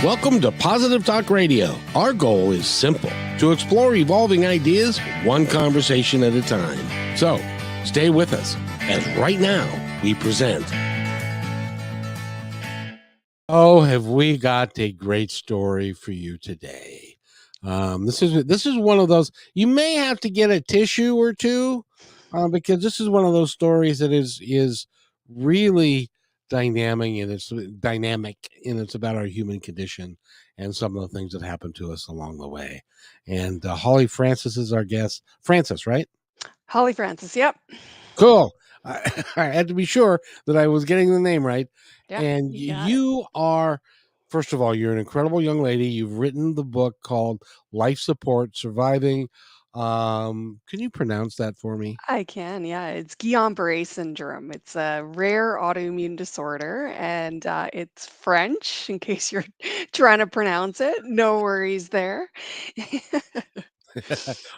Welcome to Positive Talk Radio. Our goal is simple: to explore evolving ideas one conversation at a time. So, stay with us as right now we present. Oh, have we got a great story for you today? This is one of those you may have to get a tissue or two, because this is one of those stories that is really dynamic and it's about our human condition and some of the things that happen to us along the way. And Holly Francis is our guest. Francis, right? Holly Francis, yep. Cool. I had to be sure that I was getting the name right. Yeah, And you got it. you are, first of all, you're an incredible young lady. You've written the book called Life Support Surviving. Can you pronounce that for me? I can, yeah. It's Guillain-Barre Syndrome. It's a rare autoimmune disorder, and it's French, in case you're trying to pronounce it. No worries there.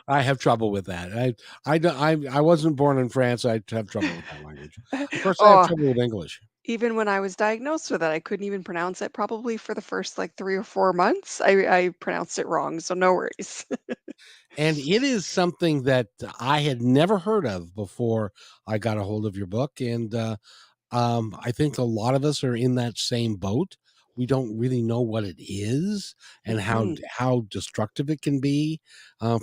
I have trouble with that. I wasn't born in France. I have trouble with that language. Of course, I have Oh, trouble with English. even when I was diagnosed with it, I couldn't even pronounce it. Probably for the first like 3 or 4 months, I pronounced it wrong. So no worries. And it is something that I had never heard of before I got a hold of your book. And I think a lot of us are in that same boat. We don't really know what it is and Mhm. how destructive it can be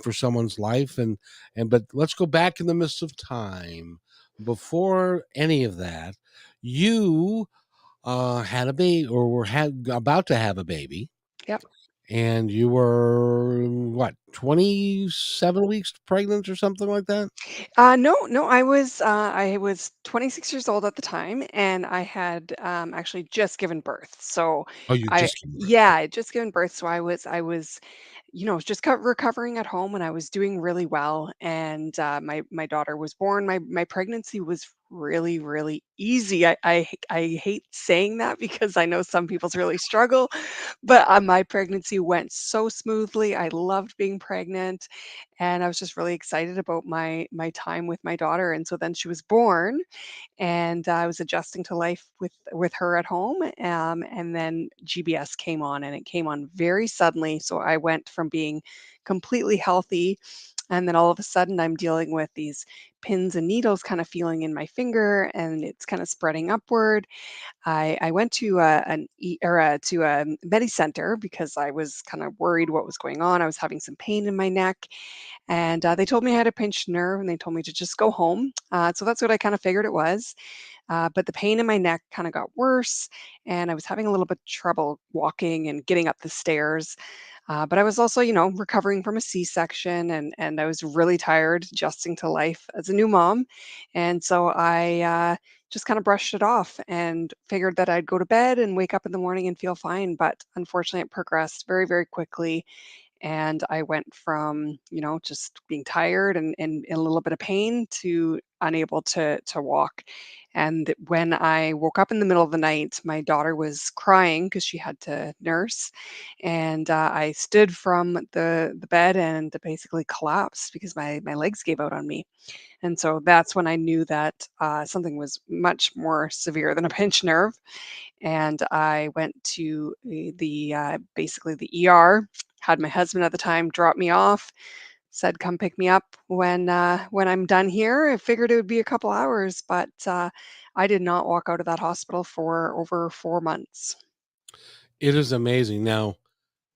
for someone's life. And but let's go back in the midst of time. Before any of that, you had a baby or were about to have a baby, Yep. and you were what, 27 weeks pregnant or something like that? No, I was 26 years old at the time, and I had actually just given birth. So Oh, you I just gave birth. yeah, I had just given birth. So I was just recovering at home, and I was doing really well. And my daughter was born. My pregnancy was really really easy. I hate saying that because I know some people's really struggle, but my pregnancy went so smoothly. I loved being pregnant, and I was just really excited about my time with my daughter. And so then she was born, and I was adjusting to life with her at home. And then GBS came on, and it came on very suddenly. So I went from being completely healthy, and then all of a sudden I'm dealing with these pins and needles kind of feeling in my finger, and it's kind of spreading upward. I went to to a Medi Center because I was kind of worried what was going on. I was having some pain in my neck, and they told me I had a pinched nerve, and they told me to just go home. So that's what I kind of figured it was. But the pain in my neck kind of got worse, and I was having a little bit trouble walking and getting up the stairs. But I was also, recovering from a C-section, and I was really tired adjusting to life as a new mom. And so I just kind of brushed it off and figured that I'd go to bed and wake up in the morning and feel fine. But unfortunately, it progressed very, very quickly, and I went from, just being tired and in a little bit of pain to unable to walk. And when I woke up in the middle of the night, my daughter was crying because she had to nurse, and I stood from the bed and basically collapsed because my legs gave out on me. And so that's when I knew that something was much more severe than a pinched nerve. And I went to basically the ER. Had my husband at the time drop me off. Said, "Come pick me up when I'm done here." I figured it would be a couple hours, but I did not walk out of that hospital for over 4 months. It is amazing. Now,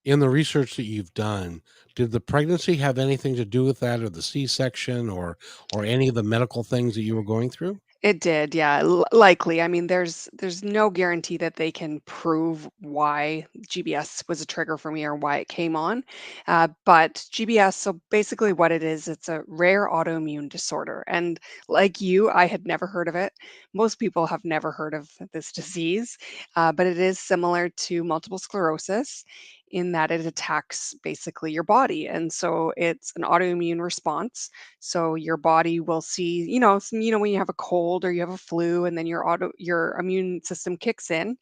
in the research that you've done, did the pregnancy have anything to do with that, or the C-section, or any of the medical things that you were going through? It did, yeah, likely. I mean, there's no guarantee that they can prove why GBS was a trigger for me or why it came on. But GBS, so basically what it is, it's a rare autoimmune disorder. And like you, I had never heard of it. Most people have never heard of this disease, but it is similar to multiple sclerosis in that it attacks basically your body. And so it's an autoimmune response. So your body will see, when you have a cold or you have a flu, and then your immune system kicks in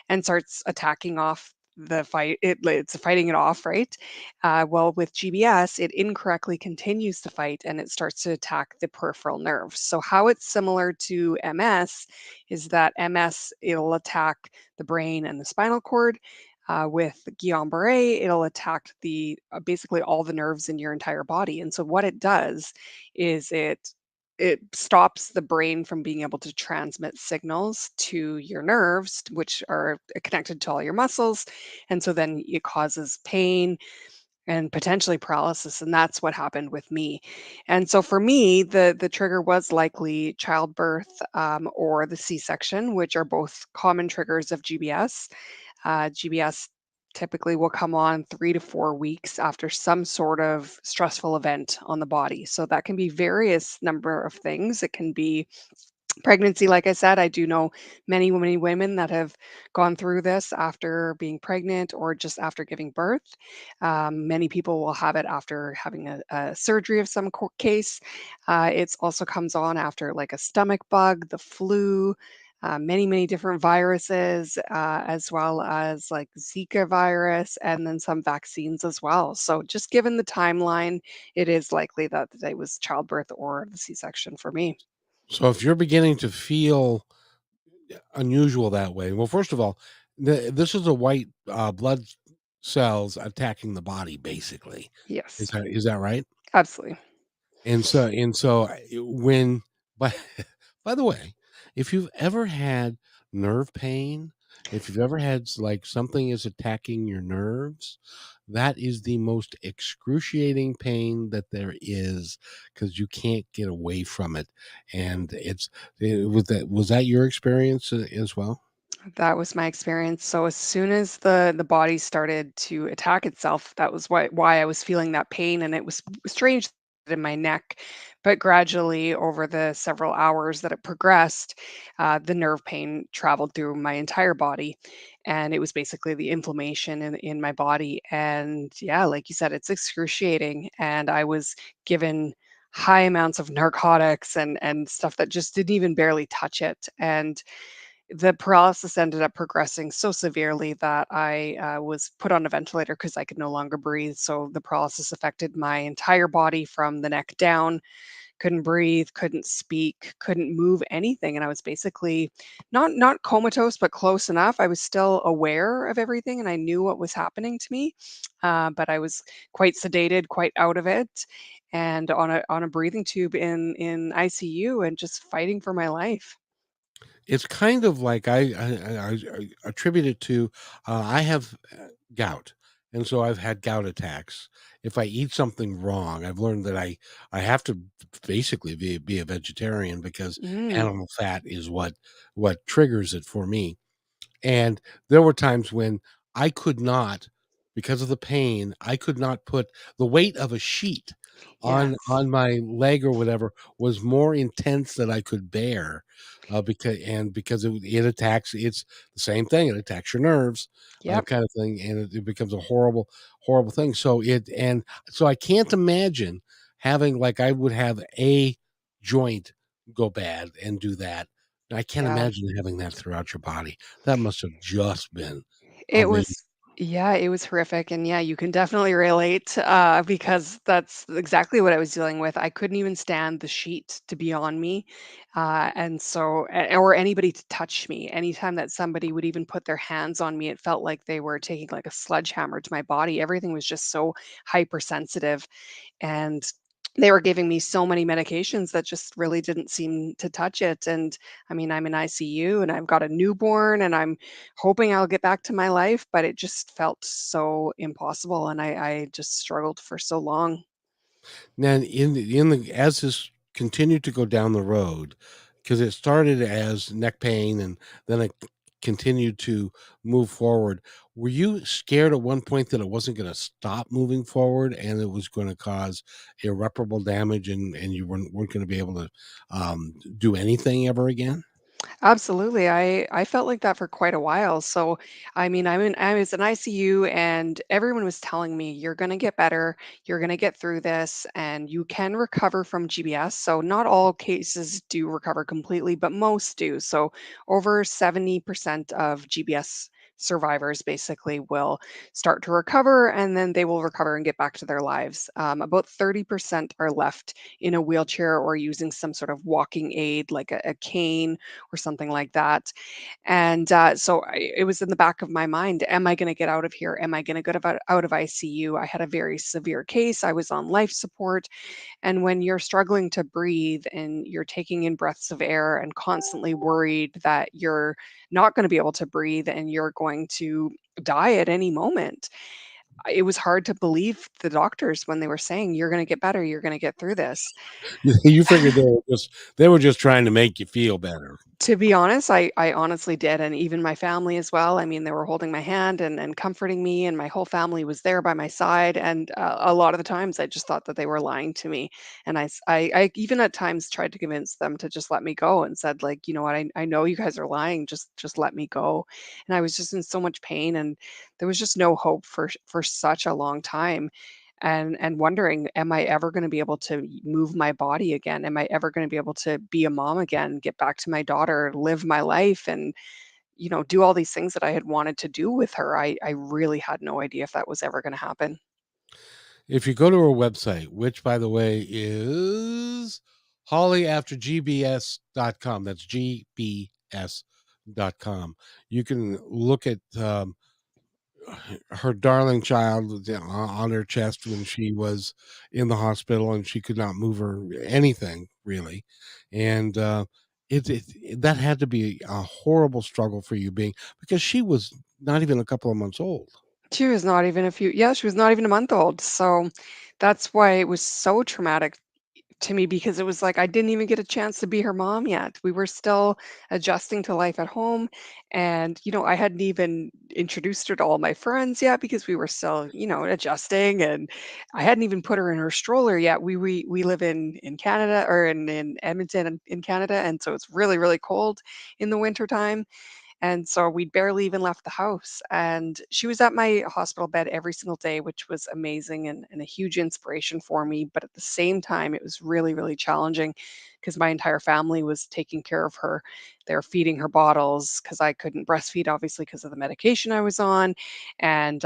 and starts attacking off the fight. It's fighting it off, right? Well, with GBS, it incorrectly continues to fight, and it starts to attack the peripheral nerves. So how it's similar to MS is that MS, it'll attack the brain and the spinal cord. With Guillain-Barre, it'll attack the basically all the nerves in your entire body. And so what it does is it stops the brain from being able to transmit signals to your nerves, which are connected to all your muscles. And so then it causes pain and potentially paralysis, and that's what happened with me. And so for me, the trigger was likely childbirth, or the C-section, which are both common triggers of GBS. GBS typically will come on 3 to 4 weeks after some sort of stressful event on the body. So that can be various number of things. It can be pregnancy, like I said. I do know many women that have gone through this after being pregnant or just after giving birth. Many people will have it after having a surgery of some case. It also comes on after like a stomach bug, the flu, many different viruses, as well as like Zika virus, and then some vaccines as well. So, just given the timeline, it is likely that it was childbirth or the C section for me. So if you're beginning to feel unusual that way, well, first of all, this is a white blood cells attacking the body, basically. Yes. Is that right? Absolutely. When by by the way, if you've ever had nerve pain, if you've ever had like something is attacking your nerves, that is the most excruciating pain that there is because you can't get away from it. And was that your experience as well? That was my experience. So as soon as the body started to attack itself, that was why I was feeling that pain, and it was strange in my neck. But gradually, over the several hours that it progressed, the nerve pain traveled through my entire body, and it was basically the inflammation in my body. And yeah, like you said, it's excruciating. And I was given high amounts of narcotics and stuff that just didn't even barely touch it. And the paralysis ended up progressing so severely that I was put on a ventilator because I could no longer breathe. So the paralysis affected my entire body from the neck down. Couldn't breathe, couldn't speak, couldn't move anything, and I was basically not comatose, but close enough. I was still aware of everything, and I knew what was happening to me, but I was quite sedated, quite out of it, and on a breathing tube in ICU, and just fighting for my life. It's kind of like I attribute it to I have gout, and so I've had gout attacks. If I eat something wrong, I've learned that I have to basically be a vegetarian because Mm, animal fat is what triggers it for me. And there were times when I could not, because of the pain, I could not put the weight of a sheet yes. on my leg or whatever was more intense than I could bear, because it attacks it's the same thing, it attacks your nerves, Yep. kind of thing, and it becomes a horrible thing. So I can't imagine having like I would have a joint go bad and do that. I can't Yeah. imagine having that throughout your body. That must have just been It amazing. was yeah, it was horrific, and yeah, you can definitely relate, because that's exactly what I was dealing with. I couldn't even stand the sheet to be on me, and so or anybody to touch me. Anytime that somebody would even put their hands on me, it felt like they were taking like a sledgehammer to my body. Everything was just so hypersensitive, and they were giving me so many medications that just really didn't seem to touch it. And I mean, I'm in ICU and I've got a newborn and I'm hoping I'll get back to my life, but it just felt so impossible. And I just struggled for so long. Now in the as this continued to go down the road, because it started as neck pain and then it continued to move forward, were you scared at one point that it wasn't gonna stop moving forward and it was gonna cause irreparable damage and you weren't gonna be able to, do anything ever again? Absolutely. I felt like that for quite a while. So, I mean, I was in ICU and everyone was telling me you're going to get better, you're going to get through this and you can recover from GBS. So, not all cases do recover completely, but most do. So, over 70% of GBS survivors basically will start to recover, and then they will recover and get back to their lives. About 30% are left in a wheelchair or using some sort of walking aid like a cane or something like that. And it was in the back of my mind, am I going to get out of here? Am I going to get out of ICU? I had a very severe case. I was on life support. And when you're struggling to breathe and you're taking in breaths of air and constantly worried that you're not going to be able to breathe and you're going to die at any moment, it was hard to believe the doctors when they were saying, "You're going to get better. You're going to get through this." You figured they were just trying to make you feel better. To be honest, I honestly did, and even my family as well. I mean, they were holding my hand and comforting me, and my whole family was there by my side, and, a lot of the times, I just thought that they were lying to me, and I even at times tried to convince them to just let me go and said, like, "You know what? I know you guys are lying, just let me go," and I was just in so much pain, and there was just no hope for such a long time, and wondering, am I ever going to be able to move my body again? Am I ever going to be able to be a mom again, get back to my daughter, live my life, and do all these things that I had wanted to do with her? I really had no idea if that was ever going to happen. If you go to her website, which by the way is hollyaftergbs.com, that's gbs.com, you can look at her darling child on her chest when she was in the hospital and she could not move her anything really. And that had to be a horrible struggle for you being because she was not even a couple of months old. She was not even yeah, she was not even a month old. So that's why it was so traumatic to me, because it was like I didn't even get a chance to be her mom yet. We were still adjusting to life at home. And, I hadn't even introduced her to all my friends yet because we were still, adjusting. And I hadn't even put her in her stroller yet. We live in Canada, or in Edmonton in Canada. And so it's really, really cold in the wintertime. And so we barely even left the house. And she was at my hospital bed every single day, which was amazing and a huge inspiration for me. But at the same time, it was really, really challenging because my entire family was taking care of her. They're feeding her bottles because I couldn't breastfeed, obviously, because of the medication I was on. And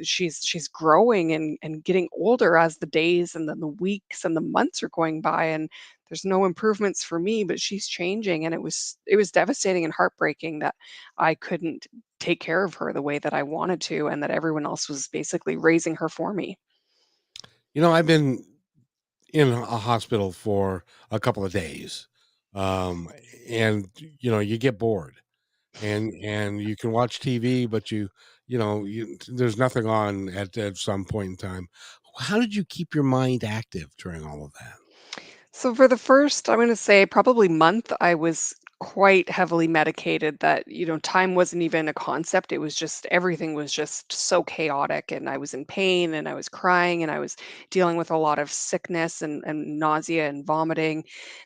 she's growing and getting older as the days and then the weeks and the months are going by. And there's no improvements for me, but she's changing. And it was devastating and heartbreaking that I couldn't take care of her the way that I wanted to, and that everyone else was basically raising her for me. I've been in a hospital for a couple of days, um, and you get bored, and you can watch TV, but there's nothing on at some point in time. How did you keep your mind active during all of that? So for the first, I'm gonna say probably month, I was quite heavily medicated that, time wasn't even a concept. It was just everything was just so chaotic, and I was in pain and I was crying and I was dealing with a lot of sickness and nausea and vomiting.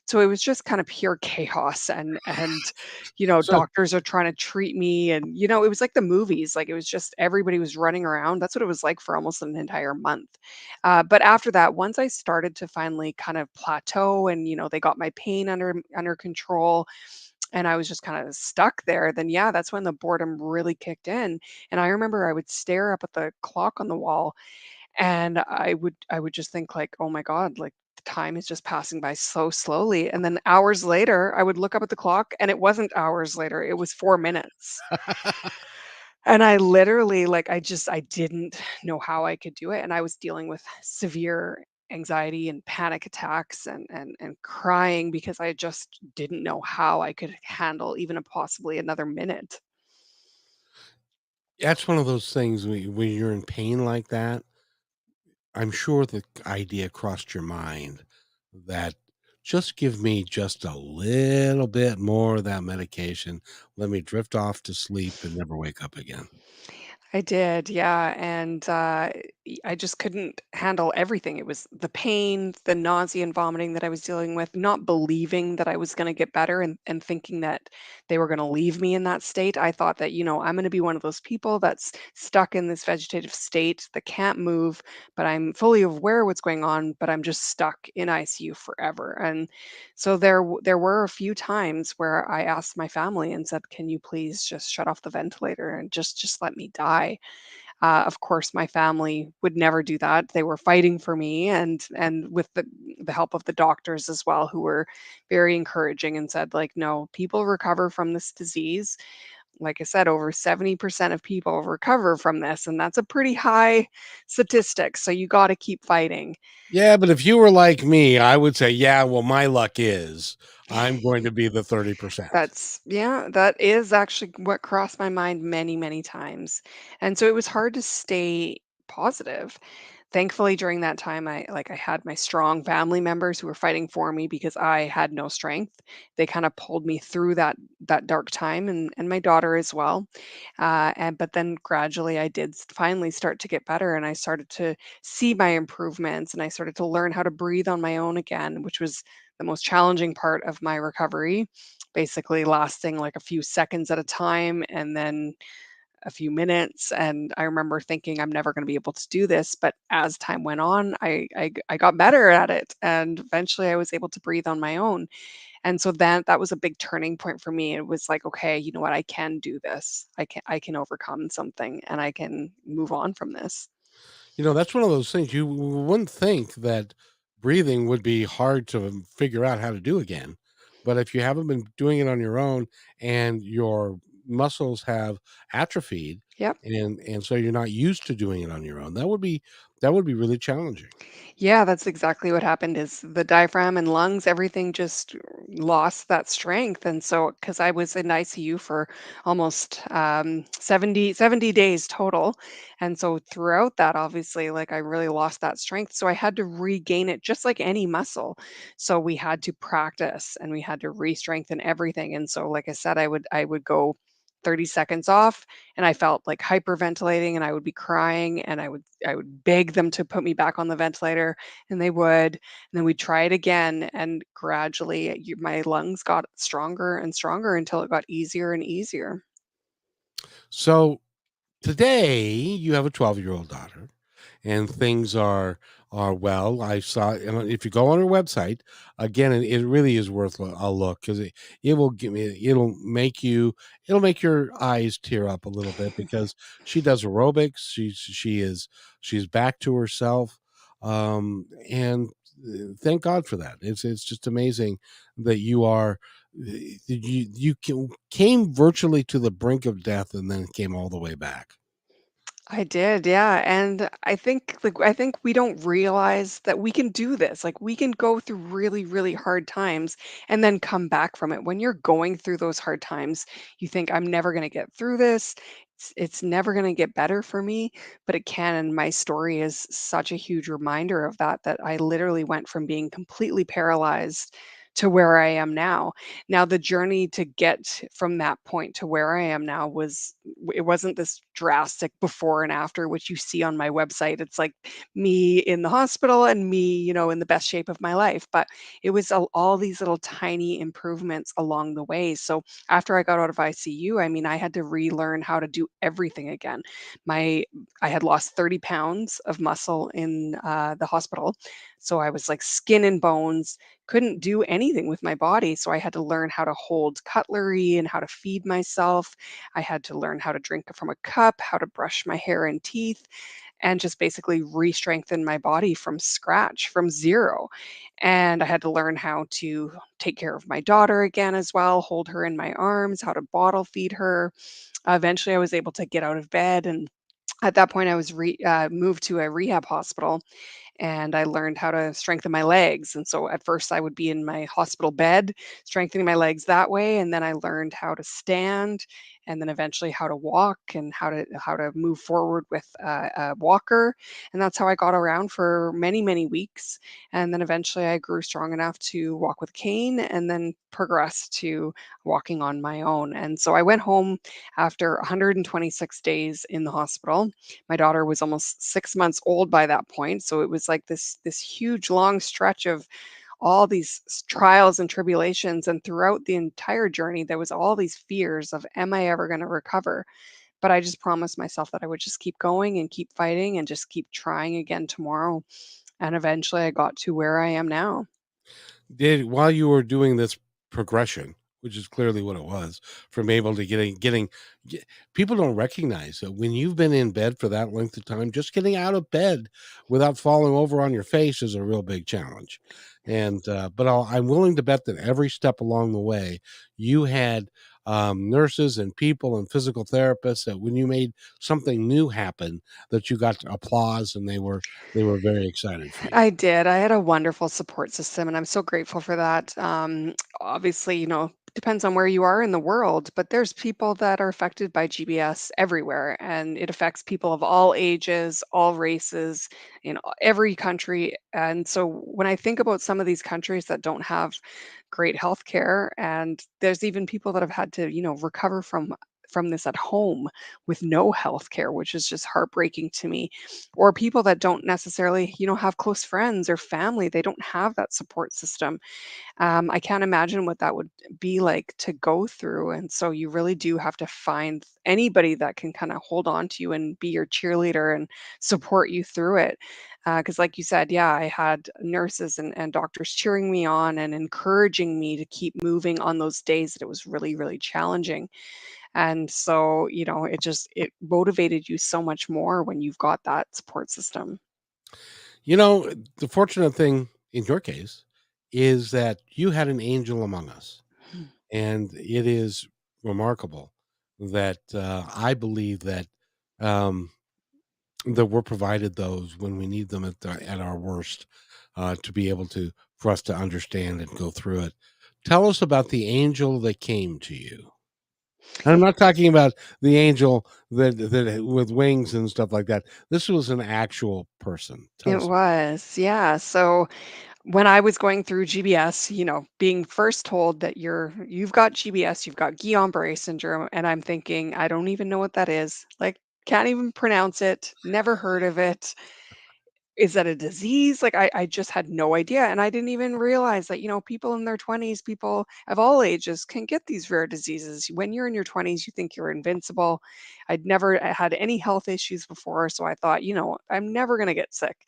So it was just kind of pure chaos, and So doctors are trying to treat me, and it was like the movies. Like, it was just everybody was running around. That's what it was like for almost an entire month. But after that, once I started to finally kind of plateau, and they got my pain under control, and I was just kind of stuck there, then yeah, that's when the boredom really kicked in. And I remember I would stare up at the clock on the wall, and I would just think, like, oh my God, like, the time is just passing by so slowly. And then hours later, I would look up at the clock, and it wasn't hours later, it was 4 minutes. And I literally, like, I didn't know how I could do it, and I was dealing with severe anxiety and panic attacks and crying because I just didn't know how I could handle even a possibly another minute. that's one of those things when you're in pain like that. I'm sure the idea crossed your mind that just give me just a little bit more of that medication. Let me drift off to sleep and never wake up again. I did, yeah, and, I just couldn't handle everything. It was the pain, the nausea and vomiting that I was dealing with, not believing that I was gonna get better and thinking that they were gonna leave me in that state. I thought that, I'm gonna be one of those people that's stuck in this vegetative state that can't move, but I'm fully aware of what's going on, but I'm just stuck in ICU forever, and so there were a few times where I asked my family and said, "Can you please just shut off the ventilator and just let me die?" Of course, my family would never do that. They were fighting for me, and with the help of the doctors as well, who were very encouraging and said, like, "No, people recover from this disease." Like I said, over 70% of people recover from this, and that's a pretty high statistic. So you got to keep fighting. Yeah, but if you were like me, I would say, yeah, well, my luck is I'm going to be the 30%. Yeah, that is actually what crossed my mind many, many times. And so it was hard to stay positive. Thankfully, during that time, I had my strong family members who were fighting for me because I had no strength. They kind of pulled me through that dark time, and my daughter as well. And but then gradually, I did finally start to get better, and I started to see my improvements, and I started to learn how to breathe on my own again, which was the most challenging part of my recovery, basically lasting like a few seconds at a time, and then a few minutes. And I remember thinking, I'm never going to be able to do this. But as time went on, I got better at it. And eventually I was able to breathe on my own. And so then that was a big turning point for me. It was like, okay, you know what? I can do this. I can overcome something and I can move on from this. That's one of those things you wouldn't think that breathing would be hard to figure out how to do again. But if you haven't been doing it on your own and your muscles have atrophied Yep. and so you're not used to doing it on your own, that would be really challenging. Yeah, that's exactly what happened is the diaphragm and lungs, everything just lost that strength. And so, because I was in ICU for almost 70 days total. And so throughout that, obviously, like I really lost that strength. So I had to regain it just like any muscle. So we had to practice and we had to re-strengthen everything. And so, like I said, I would go 30 seconds off and I felt like hyperventilating and I would be crying and I would beg them to put me back on the ventilator and they would. And then we'd try it again and gradually my lungs got stronger and stronger until it got easier and easier. So today you have a 12-year-old daughter and things are well. I saw, and if you go on her website again, it really is worth a look because it will give me it'll make your eyes tear up a little bit because she does aerobics. She's back to herself, and thank God for that. It's just amazing that you came virtually to the brink of death and then came all the way back. I did, yeah, and I think we don't realize that we can do this. Like we can go through really, really hard times and then come back from it. When you're going through those hard times, you think I'm never going to get through this. It's never going to get better for me, but it can. And my story is such a huge reminder of that. That I literally went from being completely paralyzed to where I am now. Now, the journey to get from that point to where I am now it wasn't this drastic before and after, which you see on my website. It's like me in the hospital and me, in the best shape of my life. But it was all these little tiny improvements along the way. So after I got out of ICU, I mean, I had to relearn how to do everything again. My I had lost 30 pounds of muscle in the hospital. So I was like skin and bones, couldn't do anything with my body. So I had to learn how to hold cutlery and how to feed myself. I had to learn how to drink from a cup, how to brush my hair and teeth, and just basically re strengthen my body from scratch, from zero. And I had to learn how to take care of my daughter again as well, hold her in my arms, how to bottle feed her. Eventually, I was able to get out of bed. And at that point, I was moved to a rehab hospital and I learned how to strengthen my legs. And so at first I would be in my hospital bed, strengthening my legs that way, and then I learned how to stand, and then eventually how to walk and how to move forward with a walker. And that's how I got around for many, many weeks. And then eventually I grew strong enough to walk with a cane and then progressed to walking on my own. And so I went home after 126 days in the hospital. My daughter was almost 6 months old by that point. So it was like this huge long stretch of all these trials and tribulations. And throughout the entire journey, there was all these fears of, am I ever going to recover? But I just promised myself that I would just keep going and keep fighting and just keep trying again tomorrow. And eventually I got to where I am now. Did while you were doing this progression, which is clearly what it was, from able to get, people don't recognize that when you've been in bed for that length of time, just getting out of bed without falling over on your face is a real big challenge. And but I'm willing to bet that every step along the way, you had nurses and people and physical therapists that when you made something new happen, that you got applause and they were very excited for you. I did. I had a wonderful support system, and I'm so grateful for that. Obviously, depends on where you are in the world, but there's people that are affected by GBS everywhere, and it affects people of all ages, all races, in every country. And so when I think about some of these countries that don't have great health care, and there's even people that have had to, recover from this at home with no health care, which is just heartbreaking to me, or people that don't necessarily, have close friends or family. They don't have that support system. I can't imagine what that would be like to go through. And so you really do have to find anybody that can kind of hold on to you and be your cheerleader and support you through it. Because, like you said, yeah, I had nurses and doctors cheering me on and encouraging me to keep moving on those days that it was really, really challenging. And so, it motivated you so much more when you've got that support system. You know, the fortunate thing in your case is that you had an angel among us, and it is remarkable that I believe um, that we're provided those when we need them at our worst, to be able to for us to understand and go through it. Tell us about the angel that came to you. And I'm not talking about the angel that with wings and stuff like that. This was an actual person. Tell It us. was, yeah. So when I was going through GBS, being first told that you've got GBS, you've got Guillain-Barre syndrome, and I'm thinking, I don't even know what that is. Like, can't even pronounce it, never heard of it. Is that a disease? Like, I just had no idea, and I didn't even realize that, people in their 20s, people of all ages can get these rare diseases. When you're in your 20s, you think you're invincible. I'd never had any health issues before, so I thought, I'm never gonna get sick.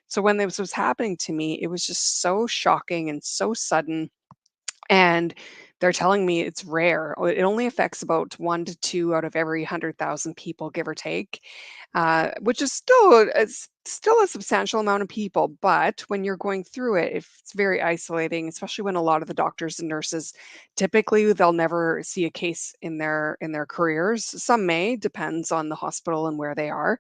So when this was happening to me, it was just so shocking and so sudden, and they're telling me it's rare. It only affects about 1 to 2 out of every 100,000 people, give or take, which is still a substantial amount of people. But when you're going through it, it's very isolating, especially when a lot of the doctors and nurses, typically, they'll never see a case in their careers. Some may, depends on the hospital and where they are.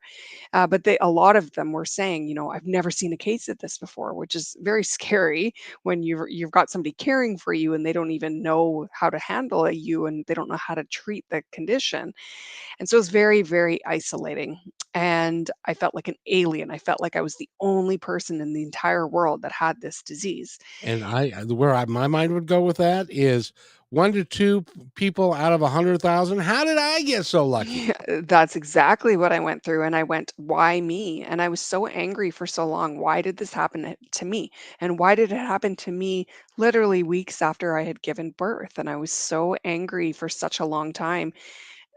But a lot of them were saying, I've never seen a case of this before, which is very scary when you've got somebody caring for you and they don't even know how to handle you and they don't know how to treat the condition. And so it's very, very isolating. And I felt like an alien. I felt like I was the only person in the entire world that had this disease. And my mind would go with that is 1 to 2 people out of 100,000. How did I get so lucky? Yeah, that's exactly what I went through, and I went, "Why me?" And I was so angry for so long. Why did this happen to me? And why did it happen to me literally weeks after I had given birth? And I was so angry for such a long time.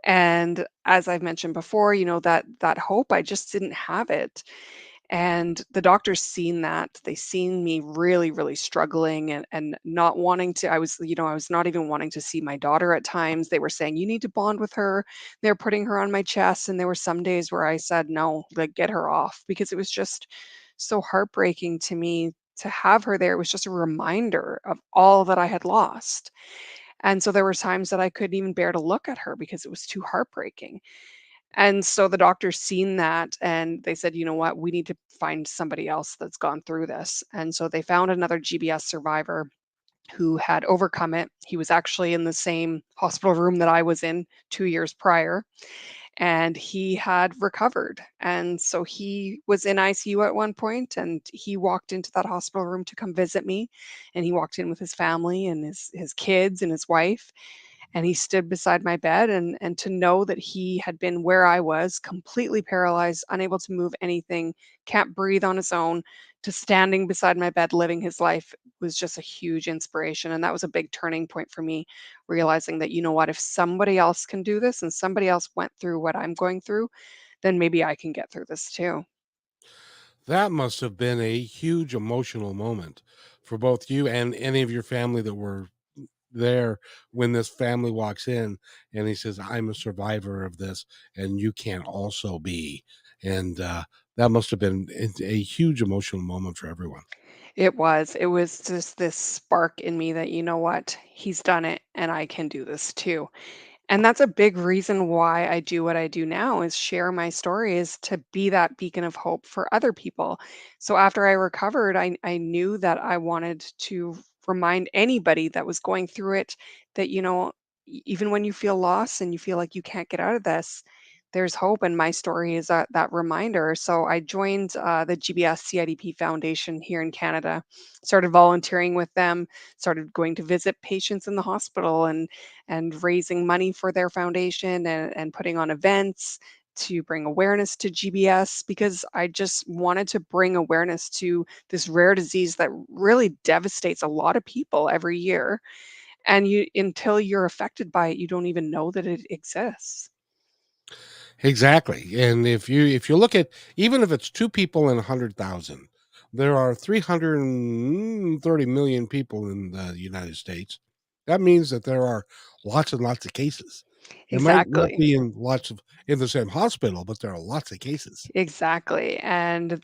And as I've mentioned before, that hope, I just didn't have it. And the doctors seen that. They seen me really, really struggling and not wanting to. I was not even wanting to see my daughter at times. They were saying, you need to bond with her. They're putting her on my chest. And there were some days where I said, no, like, get her off, because it was just so heartbreaking to me to have her there. It was just a reminder of all that I had lost. And so there were times that I couldn't even bear to look at her because it was too heartbreaking. And so the doctors seen that and they said, "You know what? We need to find somebody else that's gone through this." And so they found another GBS survivor who had overcome it. He was actually in the same hospital room that I was in 2 years prior, and he had recovered. And so he was in ICU at one point, and he walked into that hospital room to come visit me, and he walked in with his family and his kids and his wife, and he stood beside my bed, and to know that he had been where I was, completely paralyzed, unable to move anything, can't breathe on his own, to standing beside my bed living his life was just a huge inspiration, and that was a big turning point for me, realizing that, you know what, if somebody else can do this and somebody else went through what I'm going through, then maybe I can get through this too. That must have been a huge emotional moment for both you and any of your family that were there when this family walks in and he says, "I'm a survivor of this, and you can also be." And that must have been a huge emotional moment for everyone. It was just this spark in me that, you know what, he's done it and I can do this too. And that's a big reason why I do what I do now is share my story is to be that beacon of hope for other people. So after I recovered, I knew that I wanted to remind anybody that was going through it that, even when you feel lost and you feel like you can't get out of this, there's hope. And my story is that reminder. So I joined the GBS CIDP Foundation here in Canada, started volunteering with them, started going to visit patients in the hospital and raising money for their foundation and putting on events to bring awareness to GBS because I just wanted to bring awareness to this rare disease that really devastates a lot of people every year. And you until you're affected by it, you don't even know that it exists. Exactly. And if you look at, even if it's two people in 100,000, there are 330 million people in the United States. That means that there are lots and lots of cases. They might not Exactly. be in lots of in the same hospital, but there are lots of cases. Exactly, and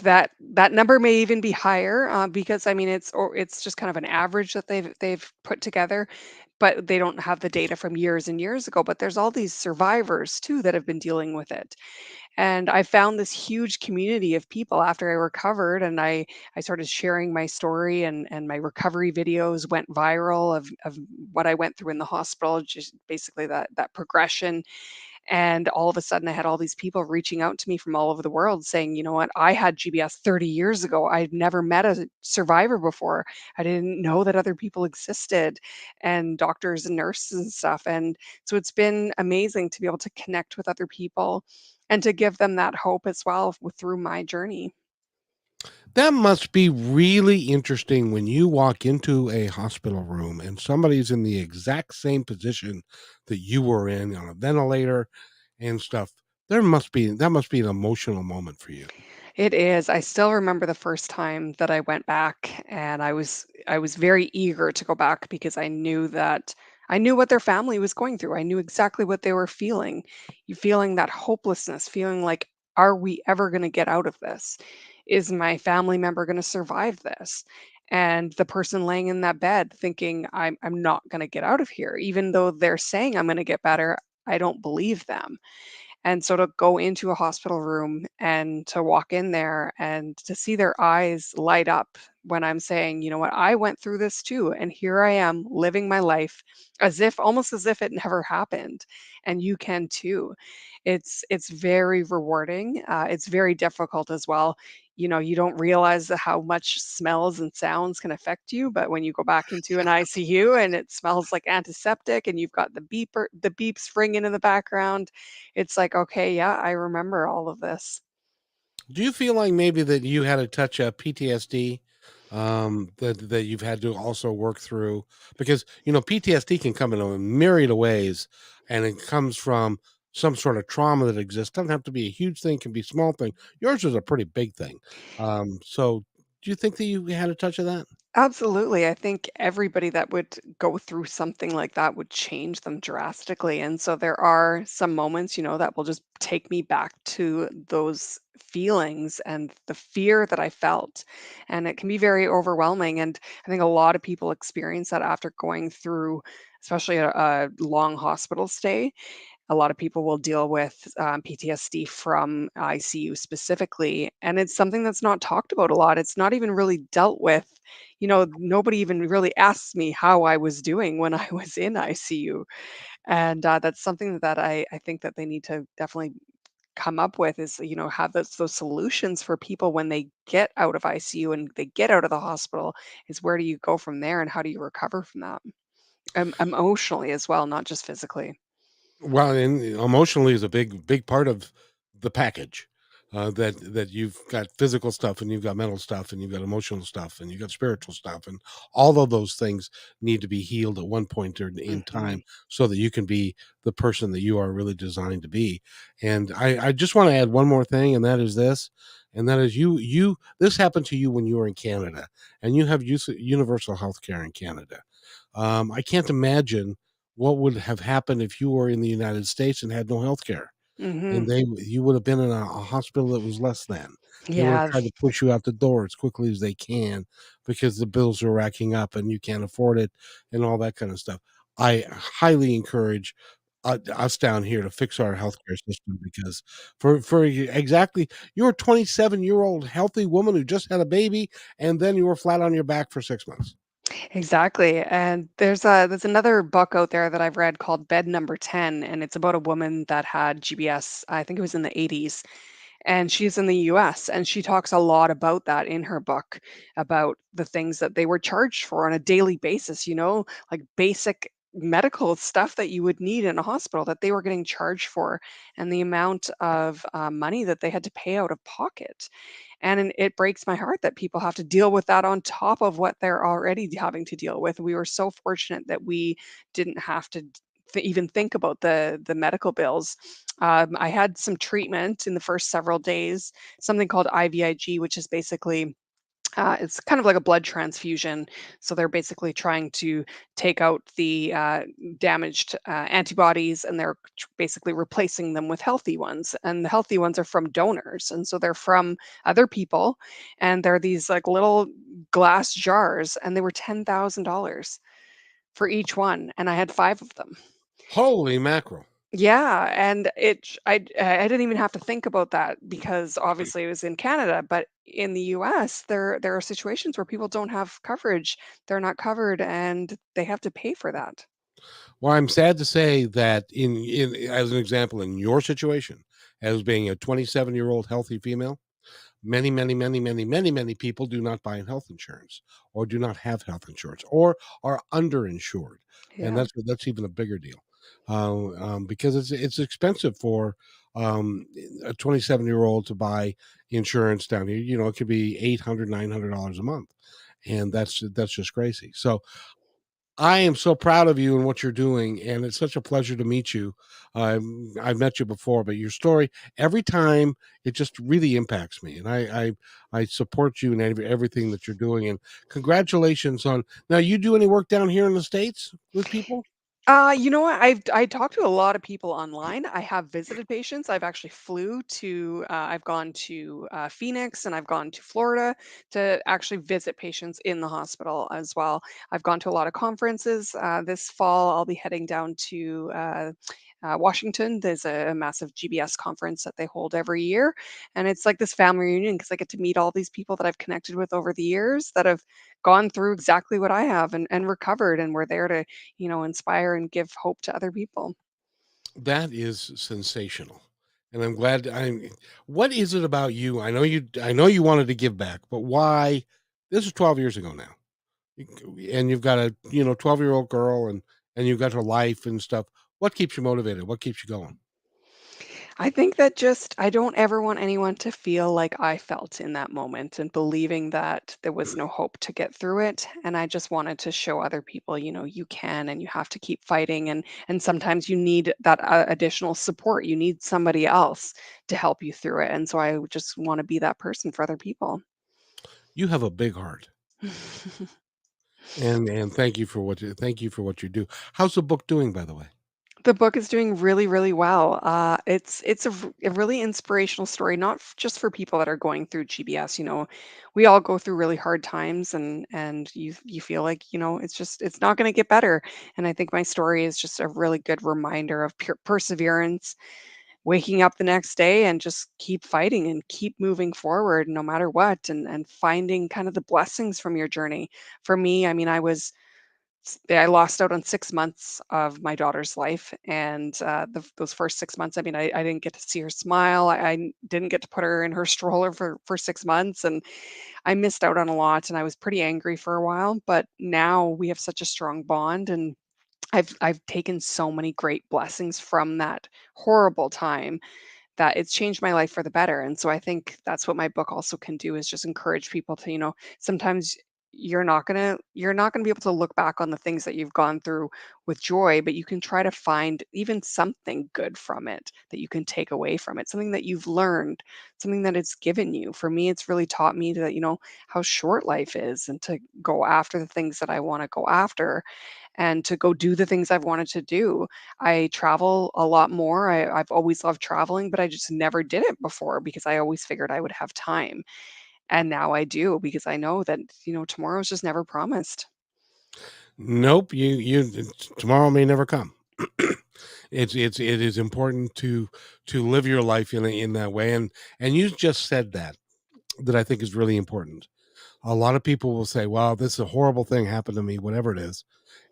that number may even be higher, because, I mean, it's just kind of an average that they've put together, but they don't have the data from years and years ago, but there's all these survivors too that have been dealing with it, and I found this huge community of people after I recovered, and I started sharing my story, and my recovery videos went viral of what I went through in the hospital, just basically that progression, and all of a sudden, I had all these people reaching out to me from all over the world saying, you know what, I had GBS 30 years ago. I'd never met a survivor before. I didn't know that other people existed, and doctors and nurses and stuff. And so it's been amazing to be able to connect with other people and to give them that hope as well through my journey. That must be really interesting when you walk into a hospital room and somebody's in the exact same position that you were in on a ventilator and stuff. That must be an emotional moment for you. It is. I still remember the first time that I went back and I was very eager to go back because I knew what their family was going through. I knew exactly what they were feeling. You feeling that hopelessness, feeling like, are we ever going to get out of this? Is my family member going to survive this? And the person laying in that bed thinking, I'm not going to get out of here. Even though they're saying I'm going to get better, I don't believe them. And so to go into a hospital room and to walk in there and to see their eyes light up when I'm saying, you know what, I went through this too. And here I am living my life as if almost as if it never happened. And you can too. It's very rewarding. It's very difficult as well. You don't realize how much smells and sounds can affect you, but when you go back into an ICU and it smells like antiseptic and you've got the beeps ringing in the background, it's like, "Okay, yeah, I remember all of this." Do you feel like maybe that you had a touch of PTSD, that you've had to also work through? Because PTSD can come in a myriad of ways, and it comes from some sort of trauma that exists. Doesn't have to be a huge thing; can be a small thing. Yours was a pretty big thing. So, do you think that you had a touch of that? Absolutely. I think everybody that would go through something like that would change them drastically. And so there are some moments, that will just take me back to those feelings and the fear that I felt. And it can be very overwhelming. And I think a lot of people experience that after going through, especially a long hospital stay. a lot of people will deal with PTSD from ICU specifically, and it's something that's not talked about a lot. It's not even really dealt with. Nobody even really asks me how I was doing when I was in ICU, and that's something that I think that they need to definitely come up with is, have those solutions for people when they get out of ICU and they get out of the hospital, is where do you go from there and how do you recover from that? Emotionally as well, not just physically. Well, and emotionally is a big part of the package. That you've got physical stuff, and you've got mental stuff, and you've got emotional stuff, and you've got spiritual stuff, and all of those things need to be healed at one point or in Hmm. time, so that you can be the person that you are really designed to be. And I just want to add one more thing, and that is this, and that is you. This happened to you when you were in Canada, and you have universal health care in Canada. I can't imagine what would have happened if you were in the United States and had no health care, and Hmm. you would have been in a hospital that was less than. They would have Yeah. tried to push you out the door as quickly as they can because the bills are racking up and you can't afford it and all that kind of stuff. I highly encourage us down here to fix our healthcare system, because exactly, you're a 27-year-old healthy woman who just had a baby, and then you were flat on your back for 6 months. Exactly, and there's another book out there that I've read called Bed Number 10, and it's about a woman that had GBS. I think it was in the 80s, and she's in the US, and she talks a lot about that in her book, about the things that they were charged for on a daily basis, like basic medical stuff that you would need in a hospital that they were getting charged for, and the amount of money that they had to pay out of pocket. And it breaks my heart that people have to deal with that on top of what they're already having to deal with. We were so fortunate that we didn't have to even think about the medical bills. I had some treatment in the first several days, something called IVIG, which is basically it's kind of like a blood transfusion. So they're basically trying to take out the damaged antibodies, and they're basically replacing them with healthy ones. And the healthy ones are from donors, and so they're from other people. And they're these like little glass jars, and they were $10,000 for each one, and I had 5 of them. Holy mackerel. Yeah, and I didn't even have to think about that because obviously it was in Canada, but in the US, there are situations where people don't have coverage. They're not covered and they have to pay for that. Well, I'm sad to say that in as an example, in your situation, as being a 27-year-old healthy female, many people do not buy health insurance, or do not have health insurance, or are underinsured, and Yeah. that's even a bigger deal, because it's expensive for um, a 27-year-old to buy insurance down here. It could be $800 $900 a month, and that's just crazy. So I am so proud of you and what you're doing, and it's such a pleasure to meet you. I've met you before, but your story every time, it just really impacts me, and I support you in everything that you're doing. And congratulations on now. You do any work down here in the States with people? You know what? I talked to a lot of people online. I have visited patients. I've actually flew to. I've gone to Phoenix and I've gone to Florida to actually visit patients in the hospital as well. I've gone to a lot of conferences. This fall, I'll be heading down to Washington. There's a massive GBS conference that they hold every year, and it's like this family reunion because I get to meet all these people that I've connected with over the years that have gone through exactly what I have and recovered, and we're there to inspire and give hope to other people. That is sensational, and I'm glad. What is it about you? I know you wanted to give back, but why? This is 12 years ago now, and you've got a 12-year-old girl, and you've got her life and stuff. What keeps you motivated? What keeps you going? I think that just I don't ever want anyone to feel like I felt in that moment and believing that there was no hope to get through it. And I just wanted to show other people, you can and you have to keep fighting. And sometimes you need that additional support. You need somebody else to help you through it. And so I would just want to be that person for other people. You have a big heart, and thank you for what you do. How's the book doing, by the way? The book is doing really, really well. It's a really inspirational story, not just for people that are going through GBS. We all go through really hard times, and you feel like it's not going to get better. And I think my story is just a really good reminder of perseverance, waking up the next day and just keep fighting and keep moving forward no matter what, and finding kind of the blessings from your journey. For me, I mean, I lost out on 6 months of my daughter's life, and, those first 6 months, I mean, I didn't get to see her smile, I didn't get to put her in her stroller for 6 months, and I missed out on a lot, and I was pretty angry for a while, but now we have such a strong bond, and I've taken so many great blessings from that horrible time that it's changed my life for the better. And so I think that's what my book also can do, is just encourage people to, sometimes you're not going to be able to look back on the things that you've gone through with joy, but you can try to find even something good from it that you can take away from it, something that you've learned, something that it's given you. For me, it's really taught me that, how short life is, and to go after the things that I want to go after, and to go do the things I've wanted to do. I travel a lot more. I've always loved traveling, but I just never did it before because I always figured I would have time. And now I do, because I know that, tomorrow's just never promised. Nope, tomorrow may never come. It is important to live your life in that way, and you just said that I think is really important. A lot of people will say, "Wow, this is a horrible thing happened to me," whatever it is,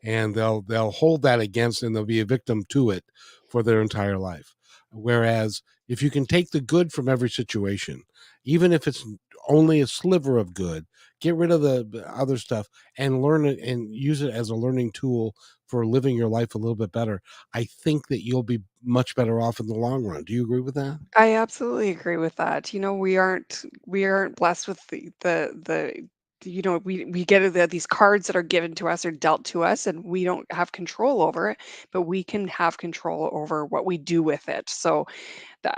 and they'll hold that against, and they'll be a victim to it for their entire life. Whereas if you can take the good from every situation, even if it's only a sliver of good, get rid of the other stuff and learn it and use it as a learning tool for living your life a little bit better. I think that you'll be much better off in the long run. Do you agree with that? I absolutely agree with that. We aren't blessed with we get these cards that are given to us or dealt to us, and we don't have control over it, but we can have control over what we do with it. So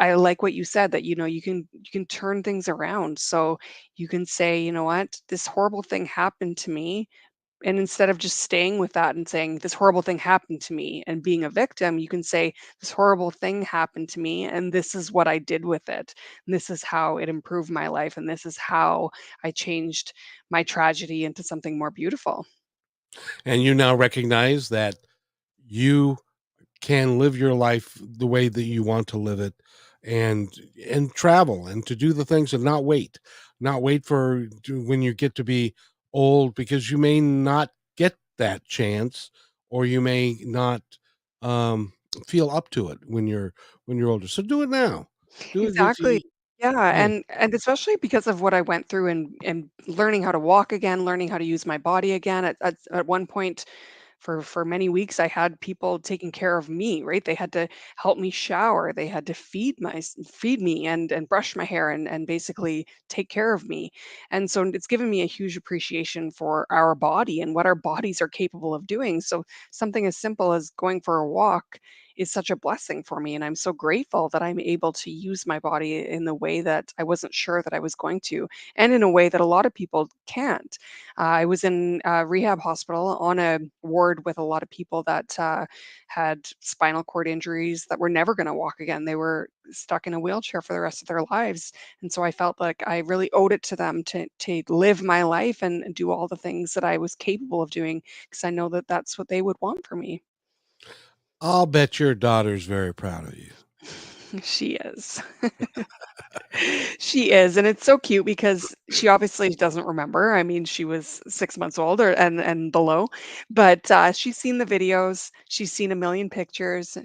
I like what you said, that you can turn things around. So you can say, you know what, this horrible thing happened to me, and instead of just staying with that and saying, "This horrible thing happened to me," and being a victim, you can say, "This horrible thing happened to me, and this is what I did with it. And this is how it improved my life, and this is how I changed my tragedy into something more beautiful." And you now recognize that you can live your life the way that you want to live it, and travel and to do the things and not wait for when you get to be old, because you may not get that chance, or you may not um feel up to it when you're older. So do it now. Do it. Exactly. Yeah, Yeah. and especially because of what I went through, and learning how to walk again, learning how to use my body again. At one point, for many weeks, I had people taking care of me, right? They had to help me shower, they had to feed me and brush my hair, and basically take care of me. And so it's given me a huge appreciation for our body and what our bodies are capable of doing. So something as simple as going for a walk is such a blessing for me, and I'm so grateful that I'm able to use my body in the way that I wasn't sure that I was going to, and in a way that a lot of people can't. I was in a rehab hospital on a ward with a lot of people that had spinal cord injuries that were never going to walk again. They were stuck in a wheelchair for the rest of their lives. And so I felt like I really owed it to them to live my life and do all the things that I was capable of doing, because I know that that's what they would want for me. I'll bet your daughter's very proud of you. She is. She is, and it's so cute because she obviously doesn't remember. I mean, she was 6 months old, and below, but, she's seen the videos, she's seen a million pictures,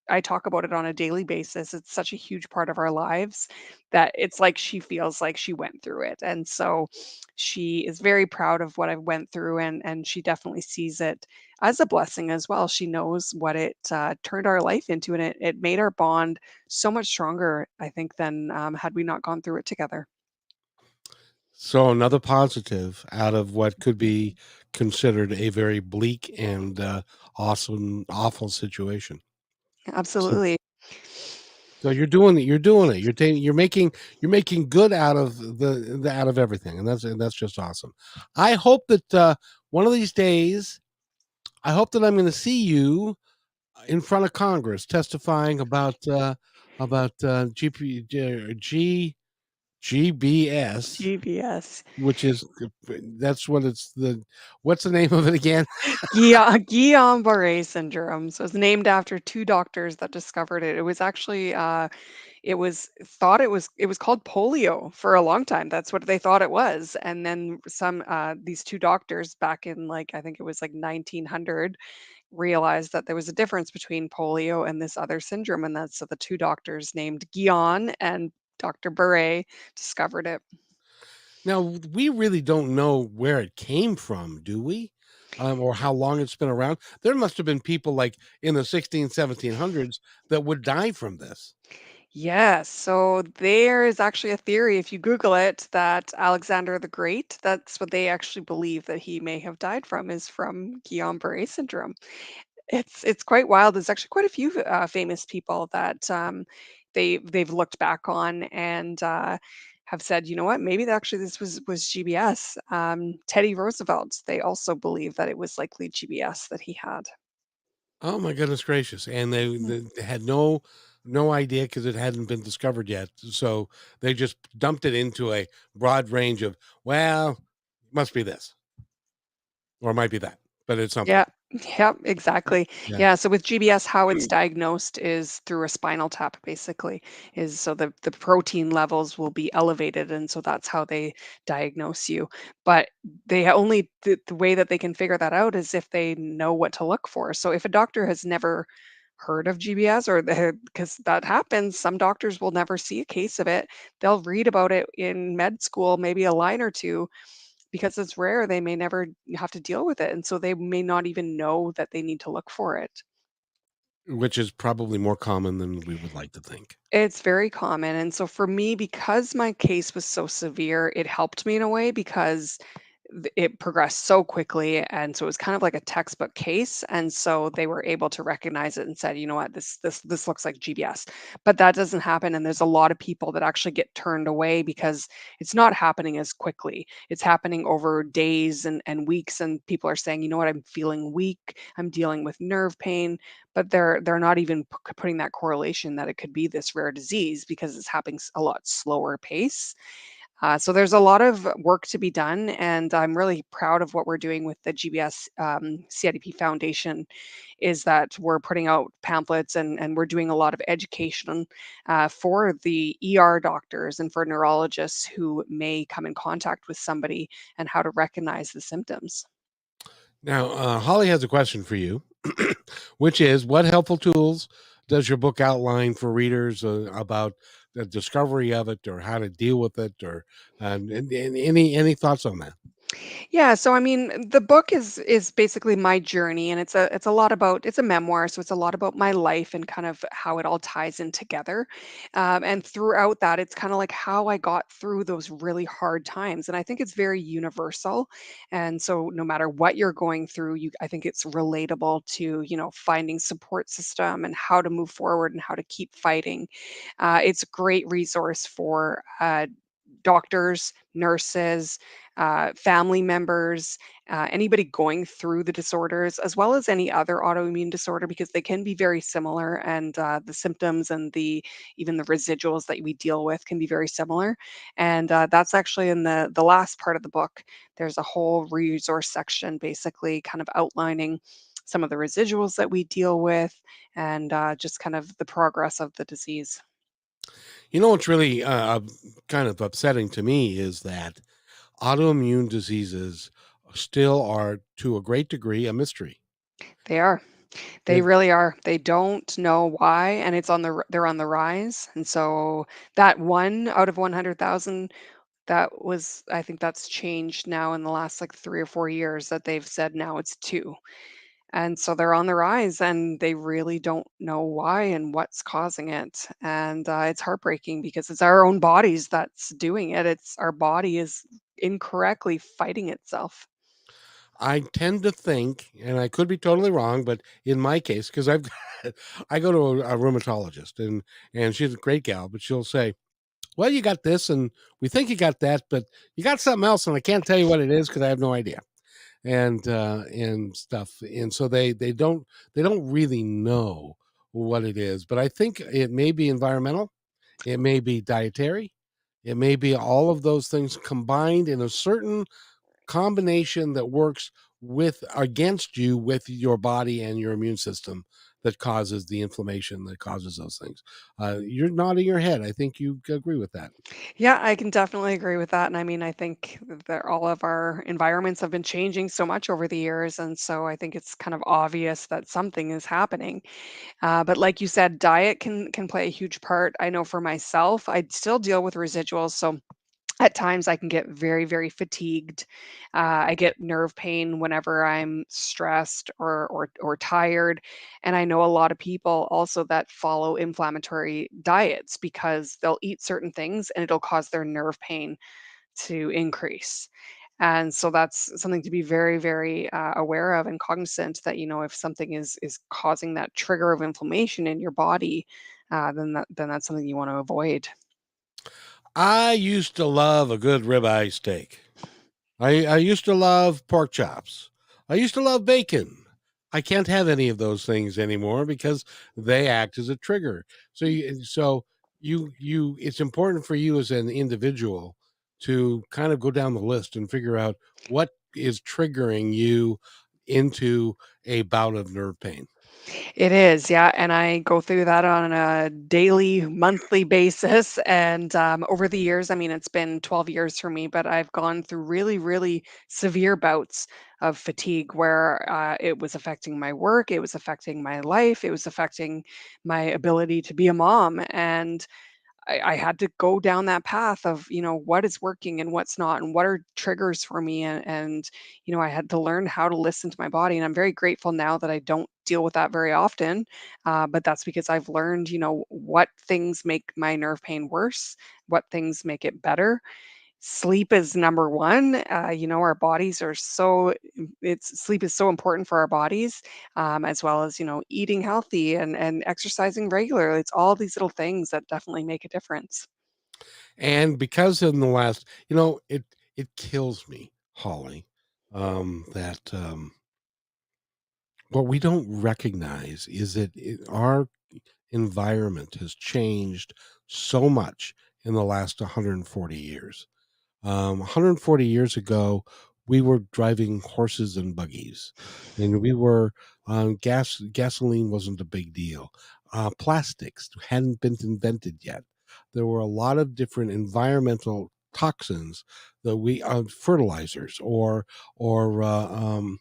I talk about it on a daily basis. It's such a huge part of our lives that it's like she feels like she went through it, and so she is very proud of what I went through, and she definitely sees it as a blessing as well. She knows what it, turned our life into, and it made our bond so much stronger, I think, than, had we not gone through it together. So another positive out of what could be considered a very bleak and awesome, awful situation. So, Absolutely. so you're doing it. You're doing it. You're making good out of the out of everything, and that's just awesome. I hope that one of these days, I hope that I'm going to see you in front of Congress testifying about GBS, GBS. which is that's what it's the what's the name of it again? Guillain-Barre syndrome. So it's named after 2 doctors that discovered it. It was actually, it was thought it was called polio for a long time. That's what they thought it was. And then these 2 doctors back in, like, I think it was, like, 1900, realized that there was a difference between polio and this other syndrome, and that's so the 2 doctors named Guillain and Dr. Barre discovered it. Now we really don't know where it came from, do we? Or how long it's been around. There must have been people like in the 1700s that would die from this. Yes, so there is actually a theory, if you Google it, that Alexander the Great, that's what they actually believe that he may have died from, is from Guillain-Barré syndrome. It's quite wild. There's actually quite a few famous people that they've looked back on and have said, you know what, maybe actually this was GBS. Teddy Roosevelt, they also believe that it was likely GBS that he had. Oh my goodness gracious! And Mm. they had no idea because it hadn't been discovered yet. So they just dumped it into a broad range of, well, must be this or it might be that, but it's something. Yeah. Yep, exactly. Yeah, Yeah, so with GBS, how it's diagnosed is through a spinal tap, basically. Is so the protein levels will be elevated, and so that's how they diagnose you. But they only the way that they can figure that out is if they know what to look for. So if a doctor has never heard of GBS, or because that happens, some doctors will never see a case of it. They'll read about it in med school, maybe a line or two, because it's rare, they may never have to deal with it, and so they may not even know that they need to look for it. which is probably more common than we would like to think. It's very common, and so for me, because my case was so severe, it helped me in a way because it progressed so quickly, and so it was kind of like a textbook case, and so they were able to recognize it and said, you know what, this looks like GBS. But that doesn't happen, and there's a lot of people that actually get turned away because it's not happening as quickly. It's happening over days and weeks, and people are saying, you know what, I'm feeling weak, I'm dealing with nerve pain, but they're not even putting that correlation that it could be this rare disease because it's happening a lot slower pace. So there's a lot of work to be done, and I'm really proud of what we're doing with the GBS CIDP Foundation. Is that we're putting out pamphlets and we're doing a lot of education for the ER doctors and for neurologists who may come in contact with somebody and how to recognize the symptoms. Now, Holly has a question for you, which is, what helpful tools does your book outline for readers about the discovery of it or how to deal with it, or and any thoughts on that? Yeah, so I mean, the book is basically my journey, and it's a lot about, it's a memoir, so it's a lot about my life and kind of how it all ties in together. And throughout that, it's kind of like how I got through those really hard times, and I think it's very universal. And so, no matter what you're going through, I think it's relatable to, finding support system and how to move forward and how to keep fighting. It's a great resource for doctors, nurses, family members, anybody going through the disorders, as well as any other autoimmune disorder, because they can be very similar, and the symptoms and the even the residuals that we deal with can be very similar. And that's actually in the last part of the book. There's a whole resource section, basically, kind of outlining some of the residuals that we deal with, and just kind of the progress of the disease. You know what's really kind of upsetting to me is that autoimmune diseases still are, to a great degree, a mystery. They are. They It, really are. They don't know why, and they're on the rise. And so that 1 out of 100,000, that was, I think that's changed now in the last like 3 or 4 years, that they've said now it's 2. And so they're on the rise, and they really don't know why and what's causing it. And it's heartbreaking because it's our own bodies that's doing it. It's our body is incorrectly fighting itself. I tend to think, and I could be totally wrong, but in my case, because I've got, I go to a rheumatologist, and she's a great gal, but she'll say, "Well, you got this, and we think you got that, but you got something else, and I can't tell you what it is because I have no idea." and stuff, and so they don't really know what it is. But I think it may be environmental, it may be dietary, it may be all of those things combined in a certain combination that works with against you with your body and your immune system that causes the inflammation that causes those things. You're nodding your head. I think you agree with that. Yeah, I can definitely agree with that. And I mean, I think that all of our environments have been changing so much over the years. And so I think it's kind of obvious that something is happening. But like you said, diet can play a huge part. I know for myself, I still deal with residuals. So at times I can get very, very fatigued. I get nerve pain whenever I'm stressed or tired. And I know a lot of people also that follow inflammatory diets because they'll eat certain things and it'll cause their nerve pain to increase. And so that's something to be very, very aware of and cognizant that, if something is causing that trigger of inflammation in your body, then that's something you want to avoid. I used to love a good ribeye steak. I used to love pork chops. I used to love bacon. I can't have any of those things anymore because they act as a trigger. So it's important for you as an individual to kind of go down the list and figure out what is triggering you into a bout of nerve pain. It is, yeah, and I go through that on a daily, monthly basis, and, over the years, I mean, it's been 12 years for me, but I've gone through really, really severe bouts of fatigue where, it was affecting my work, it was affecting my life, it was affecting my ability to be a mom, and I had to go down that path of, what is working and what's not, and what are triggers for me. And I had to learn how to listen to my body. And I'm very grateful now that I don't deal with that very often. But that's because I've learned, what things make my nerve pain worse, what things make it better. Sleep is number one. Our bodies are so, it's sleep is so important for our bodies, as well as, eating healthy and exercising regularly. It's all these little things that definitely make a difference. And because in the last, it kills me, Holly, that what we don't recognize is that our environment has changed so much in the last 140 years. 140 years ago, we were driving horses and buggies, and we were gasoline wasn't a big deal. Plastics hadn't been invented yet. There were a lot of different environmental toxins that we fertilizers or um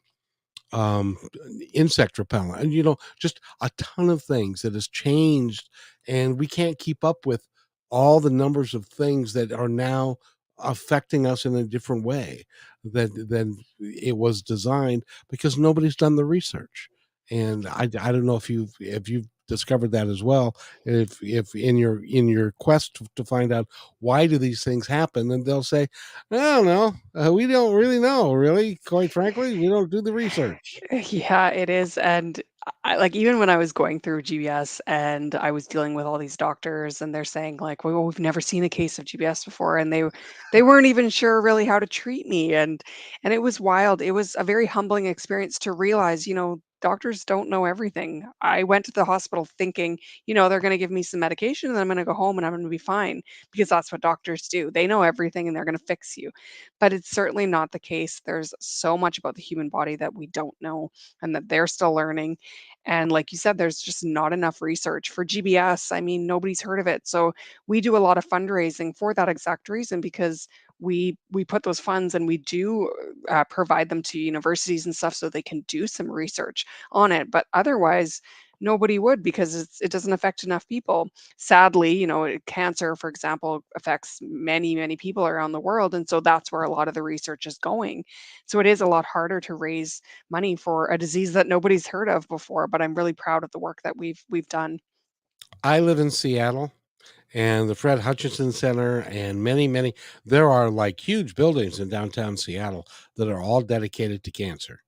insect repellent, and just a ton of things that has changed, and we can't keep up with all the numbers of things that are now affecting us in a different way than it was designed, because nobody's done the research. And I don't know if you've discovered that as well, if in your quest to find out why do these things happen, and they'll say, I don't know. We don't really know, really. Quite frankly, we don't do the research. Yeah, it is. And like even when I was going through GBS and I was dealing with all these doctors and they're saying like, well, we've never seen a case of GBS before. And they weren't even sure really how to treat me. And it was wild. It was a very humbling experience to realize, doctors don't know everything. I went to the hospital thinking, they're going to give me some medication and then I'm going to go home and I'm going to be fine because that's what doctors do. They know everything and they're going to fix you. But it's certainly not the case. There's so much about the human body that we don't know and that they're still learning. And like you said, there's just not enough research for GBS. I mean, nobody's heard of it. So we do a lot of fundraising for that exact reason because we put those funds and we do provide them to universities and stuff so they can do some research on it. But otherwise, nobody would because it doesn't affect enough people. Sadly, cancer, for example, affects many, many people around the world. And so that's where a lot of the research is going. So it is a lot harder to raise money for a disease that nobody's heard of before. But I'm really proud of the work that we've done. I live in Seattle, and the Fred Hutchinson Center, and many, there are like huge buildings in downtown Seattle that are all dedicated to cancer,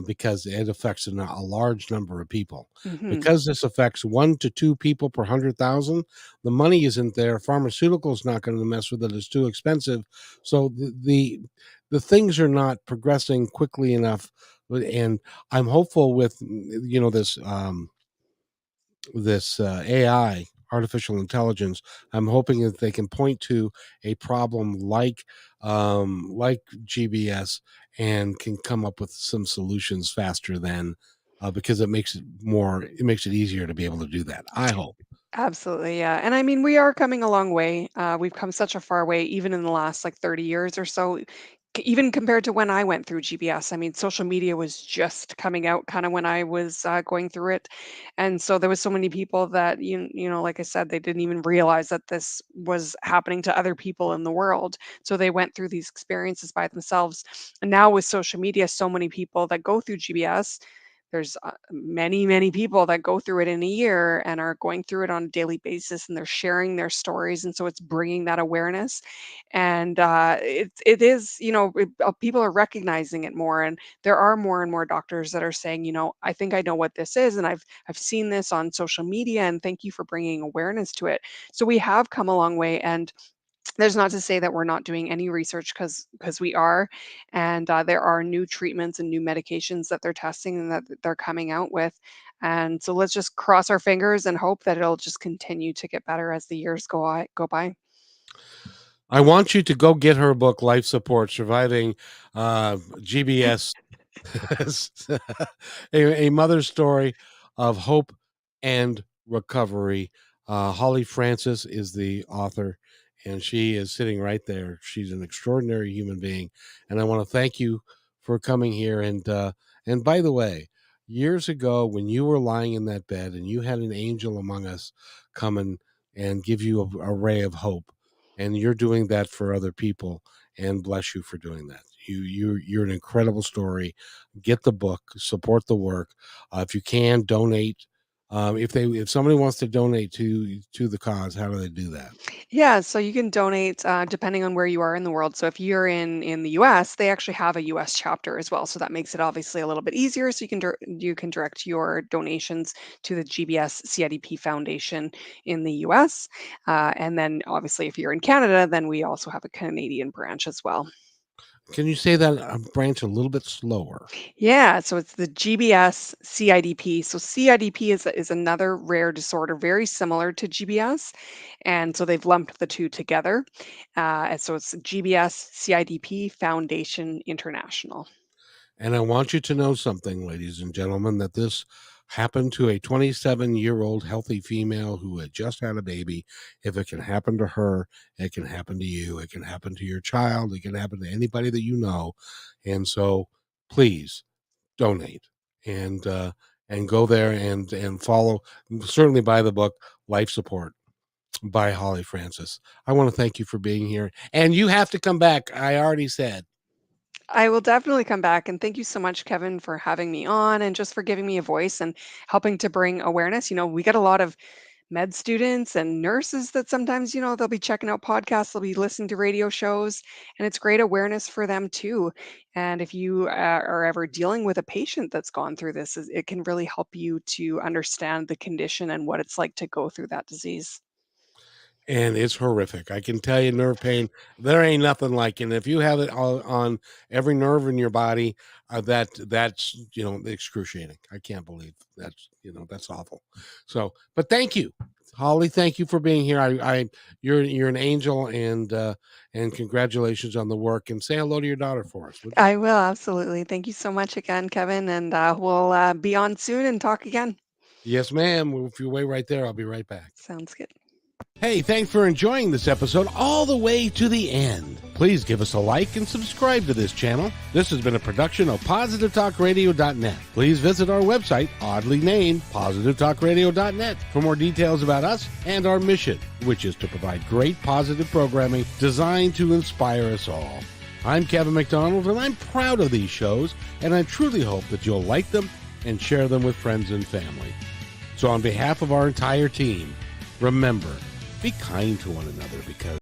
because it affects a large number of people. Hmm. Because this affects 1 to 2 people per 100,000, the money isn't there. Pharmaceuticals not going to mess with it; it's too expensive. So the things are not progressing quickly enough. And I'm hopeful with this AI, artificial intelligence. I'm hoping that they can point to a problem like GBS and can come up with some solutions faster than because it makes it easier to be able to do that. I hope. Absolutely, yeah. And I mean, we are coming a long way. We've come such a far way, even in the last like 30 years or so, even compared to when I went through GBS. I mean, social media was just coming out kind of when I was going through it. And so there was so many people that, like I said, they didn't even realize that this was happening to other people in the world. So they went through these experiences by themselves. And now with social media, so many people that go through GBS, there's many, many people that go through it in a year and are going through it on a daily basis, and they're sharing their stories, and so it's bringing that awareness. And it is, people are recognizing it more, and there are more and more doctors that are saying, I think I know what this is, and I've seen this on social media, and thank you for bringing awareness to it. So we have come a long way, and there's not to say that we're not doing any research because we are, and there are new treatments and new medications that they're testing and that they're coming out with, and so let's just cross our fingers and hope that it'll just continue to get better as the years go by. I want you to go get her book, Life Support: Surviving GBS, a mother's story of hope and recovery. Holly Francis is the author, and she is sitting right there. She's an extraordinary human being, and I want to thank you for coming here. And by the way, years ago when you were lying in that bed and you had an angel among us come and give you a ray of hope, and you're doing that for other people, and bless you for doing that. You're an incredible story. Get the book, support the work. If you can donate, if somebody wants to donate to the cause, how do they do that? Yeah, so you can donate depending on where you are in the world. So if you're in the U.S., they actually have a U.S. chapter as well. So that makes it obviously a little bit easier. So you can direct your donations to the GBS CIDP Foundation in the U.S. And then obviously if you're in Canada, then we also have a Canadian branch as well. Can you say that branch a little bit slower? Yeah, so it's the GBS CIDP. So CIDP is another rare disorder very similar to GBS, and so they've lumped the two together. And so it's GBS CIDP Foundation International. And I want you to know something, ladies and gentlemen, that this happened to a 27-year-old healthy female who had just had a baby. If it can happen to her, it can happen to you. It can happen to your child. It can happen to anybody that you know. And so please donate and go there and follow. Certainly buy the book Life Support by Holly Francis. I want to thank you for being here. And you have to come back. I already said. I will definitely come back. And thank you so much, Kevin, for having me on and just for giving me a voice and helping to bring awareness. We get a lot of med students and nurses that sometimes, they'll be checking out podcasts, they'll be listening to radio shows, and it's great awareness for them too. And if you are ever dealing with a patient that's gone through this, it can really help you to understand the condition and what it's like to go through that disease. And it's horrific. I can tell you, nerve pain, there ain't nothing like it. And if you have it on every nerve in your body, that's excruciating. I can't believe that's awful. So, but thank you, Holly. Thank you for being here. You're an angel, and congratulations on the work. And say hello to your daughter for us, would you? I will, absolutely. Thank you so much again, Kevin. And we'll be on soon and talk again. Yes, ma'am. If you wait right there, I'll be right back. Sounds good. Hey, thanks for enjoying this episode all the way to the end. Please give us a like and subscribe to this channel. This has been a production of positivetalkradio.net. Please visit our website, oddly named positivetalkradio.net, for more details about us and our mission, which is to provide great positive programming designed to inspire us all. I'm Kevin McDonald, and I'm proud of these shows, and I truly hope that you'll like them and share them with friends and family. So on behalf of our entire team, remember, be kind to one another, because